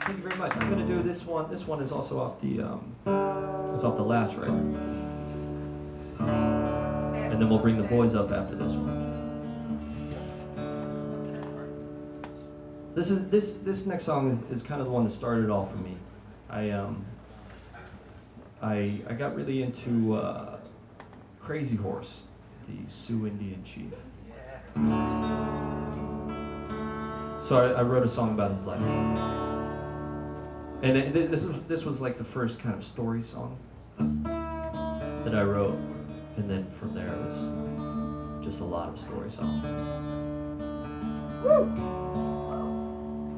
Thank you very much. I'm going to do this one. This one is also off the it's off the last record, and then we'll bring the boys up after this one. This next song is kind of the one that started it all for me. I got really into Crazy Horse, the Sioux Indian chief. So I wrote a song about his life, and this was like the first kind of story song that I wrote, and then from there it was just a lot of story songs.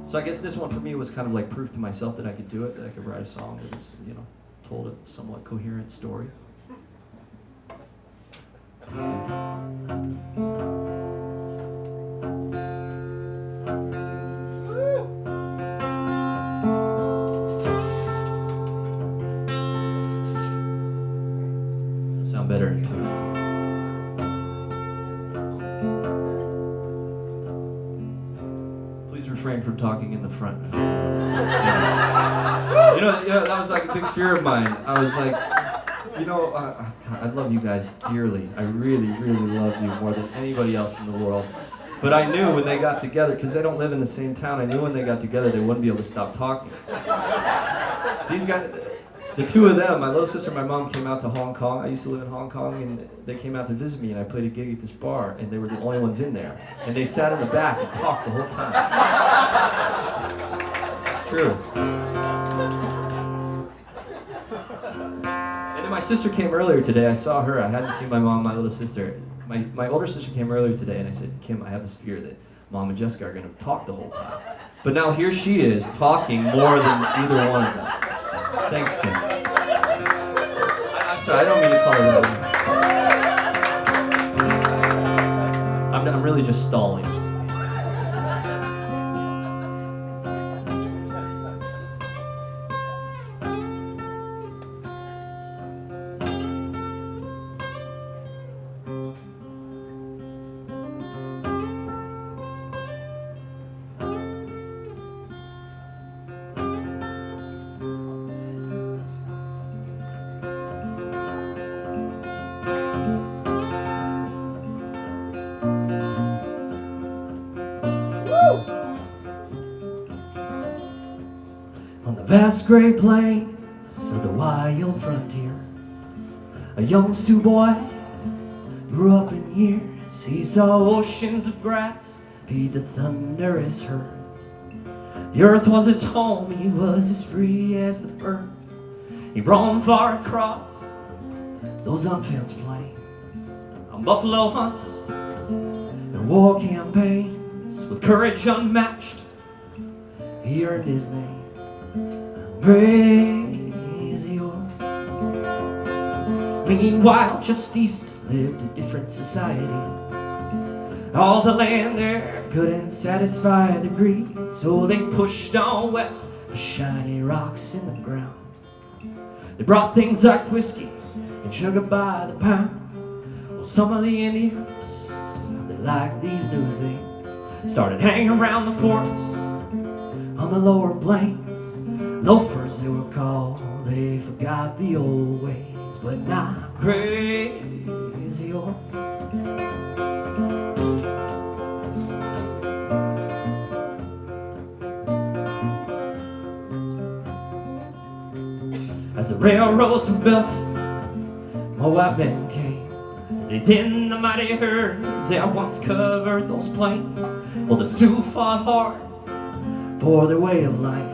So I guess this one for me was kind of like proof to myself that I could do it, that I could write a song that was, told a somewhat coherent story. Sound better in tune. Please refrain from talking in the front. That was like a big fear of mine. I was like, I love you guys dearly. I really, really love you more than anybody else in the world. But I knew when they got together, because they don't live in the same town, I knew when they got together they wouldn't be able to stop talking. These guys, the two of them, my little sister and my mom came out to Hong Kong. I used to live in Hong Kong, and they came out to visit me, and I played a gig at this bar, and they were the only ones in there. And they sat in the back and talked the whole time. It's true. And then my sister came earlier today. I saw her. I hadn't seen my mom, my little sister. My older sister came earlier today, and I said, Kim, I have this fear that Mom and Jessica are going to talk the whole time. But now here she is, talking more than either one of them. Thanks, Kim. I'm sorry, I don't mean to call her that. I'm really just stalling. On the vast great plains of the wild frontier, a young Sioux boy grew up in years. He saw oceans of grass feed the thunderous herds. The earth was his home, he was as free as the birds. He roamed far across those unfenced plains, on buffalo hunts and war campaigns. With courage unmatched, he earned his name, Crazy Horse. Meanwhile, just east lived a different society. All the land there couldn't satisfy the greed, so they pushed on west for shiny rocks in the ground. They brought things like whiskey and sugar by the pound. Well, some of the Indians, they liked these new things, started hanging around the forts on the lower plains. Loafers they were called, they forgot the old ways, but not Crazy Horse. As the railroads were built, more white men came. They thinned the mighty herds that once covered those plains. Well, the Sioux fought hard for their way of life.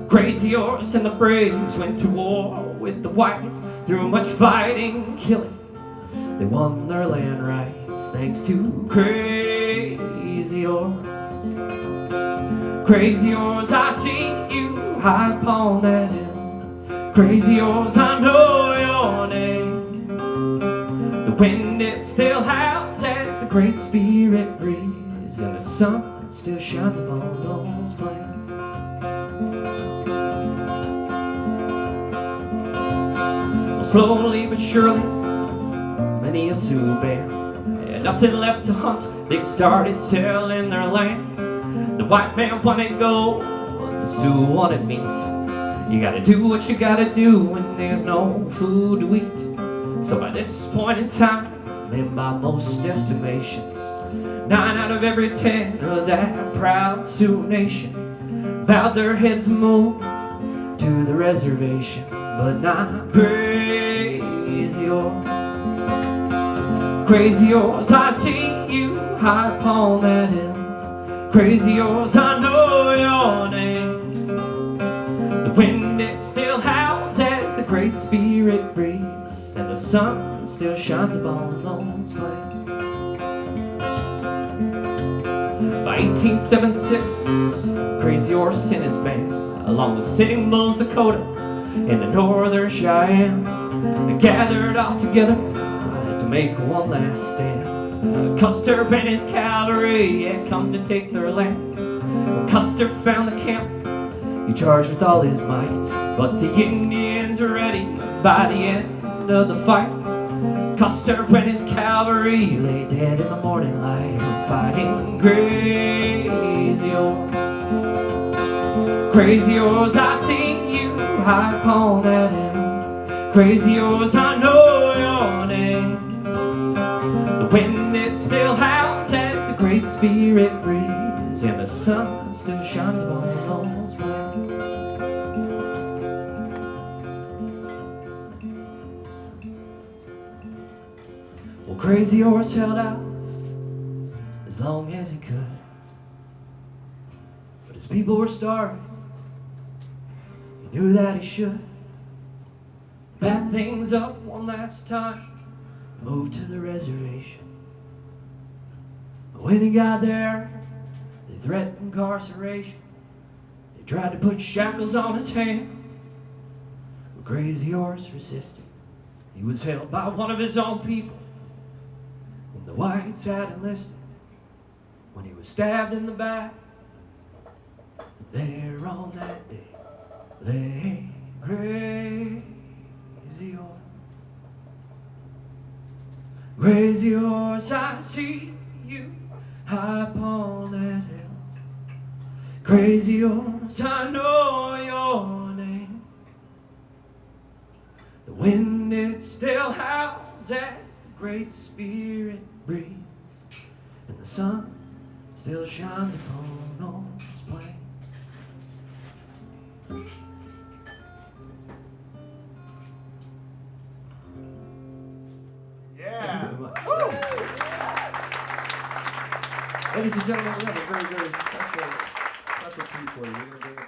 Crazy Horse and the Braves went to war with the whites. Through much fighting and killing, they won their land rights, thanks to Crazy Horse. Crazy Horse, I see you high upon that hill. Crazy Horse, I know your name. The wind, it still howls as the Great Spirit breathes, and the sun still shines upon those plains. Slowly but surely, many a Sioux bear had nothing left to hunt. They started selling their land. The white man wanted gold, The Sioux wanted meat. You gotta do what you gotta do when there's no food to eat. So by this point in time, and by most estimations, 9 out of every 10 of that proud Sioux nation bowed their heads and moved to the reservation. But not Crazy Horse. Crazy Horse, I see you high upon that hill. Crazy Horse, I know your name. The wind, it still howls as the Great Spirit breathes, and the sun still shines upon those plains. By 1876, Crazy Horse and his band, along with Sitting Bull's Dakota and the Northern Cheyenne, they gathered all together to make one last stand. Custer and his cavalry had come to take their land. When Custer found the camp, he charged with all his might, but the Indians were ready by the end of the fight. Custer and his cavalry lay dead in the morning light, fighting Crazy Horse. Crazy Horse, I see you high upon that hill. Crazy Horse, I know your name. The wind, it still howls as the Great Spirit breathes, and the sun still shines upon those plains. Well, Crazy Horse held out as long as he could, but his people were starving. He knew that he should back things up one last time, move to the reservation. But when he got there, they threatened incarceration. They tried to put shackles on his hands, but Crazy Horse resisted. He was held by one of his own people whom the whites had enlisted. When he was stabbed in the back, there on that day lay Crazy Horse. Crazy Horse, I see you high upon that hill. Crazy Horse, I know your name. The wind, it still howls as the Great Spirit breathes, and the sun still shines upon those plains. Yeah. Thank you very much. Ladies and gentlemen, we have a very, very special treat for you. We're going to bring